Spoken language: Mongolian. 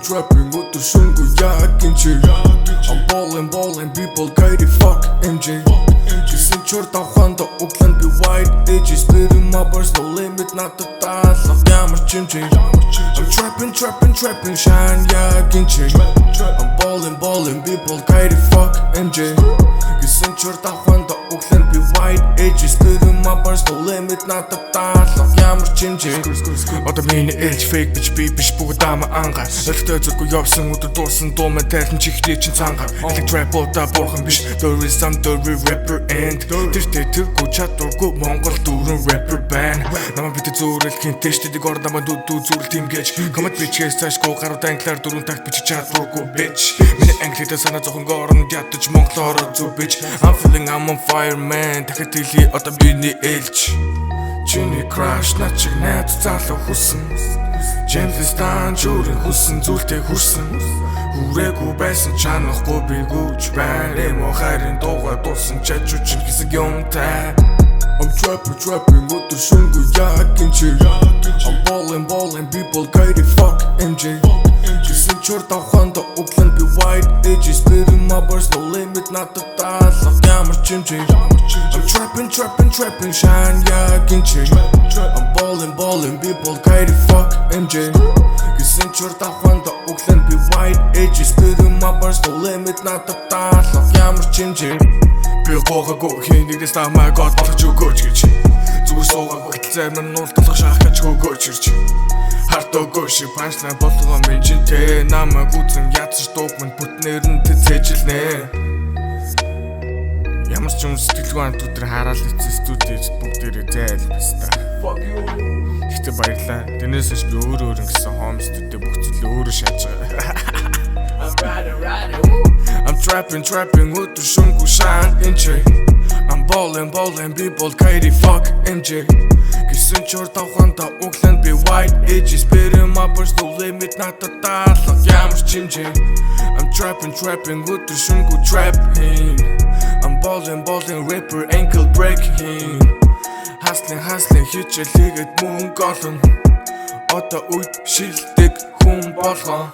trapping өдөр шөнөгүй яг энэ чи I'm ballin' people гайри fuck MJ Гэсэн чор давханда углан би white edges Spitting my burst no limit надад даалах ямар чимчи I'm trapping shine яг энэ чи I'm ballin' people гайри fuck MJ Гэсэн чор давханда углан би white edges Spitting my burst no limit надад даалах ямар чимчи Одоо миний age fake bitch би биш бүгд ама ангаа Өлтөө зүргүй явсан өдөр дуурсан дуу мэн тайлан чихний чин цангаар Элэг trap бота бурхан биш There is some dirty rapper and тэргүй чадваргүй Монгол дүүрэн rapper band Намаа битэ зөөрөлхийн тэштэдэг ор намаа дүүдүү зүрэл тим гэж Коммент бичгээс цаашгүй гарууд англиар дөрөв такт бичиж чадваргүй bitch Миний англитай санаа зовхон оронд ядаж монголоор зүг bitch I'm feeling I'm on fire man Дахиад хэлий одоо биний ээлж Чиний crush над чиг найз залуу хүсэн Джемлис таан жүүрэн хүсэн зүйлтэй хүрсэн Хүрээгүй байсан чанахгүй би гүйж байна Эмо хайрын дуугаа дуусан чачуучин хэсэг юмтай I'm trapping өдөр шөнөгүй яг энэ чи I'm ballin' people гайри fuck MJ Гэсэн чор давханда углан би white edges Spitting my burst no limit надад даалах ямар чимчи I'm trapping shine яг энэ чи I'm ballin' people гайри fuck MJ Гэсэн чор давханда углан би white edges Spitting my burst no limit надад даалах ямар чимчи Би гоогаагүй хийнэгнээс намайг гол болгож өгөөч гэж Зүгээр суугаагүй хэл зарим нь уултлах шахах гэж өгөөч ирж Хартоогүй шиг панчлайн болгоо минь чинтэй Намайг үзэн ядсаж дууг минь бүтнээр нь тэцээжилнэ Ямар ч юм сэтгэлгүй ант өдөр хараал эцэн студид бүгдээрээ зайл баста Гэхдээ баярлаа Тэрнээс би өөр ингэсэн home studio бүх зүйлээ өөрөө шааж байгаа I'm trapping өдөр шөнөгүй shine энэ I'm ballin' people гайри fuck MJ Гэсэн чор давханда углан би white edges Spitting my burst no limit надад даалах ямар чимчи I'm trapping өдөр шөнөгүй trapping I'm ballin' rapper ankle breaking Hustling хичээл хийгээд мөнгө олно Одоо үед шилдэг хүн болгоо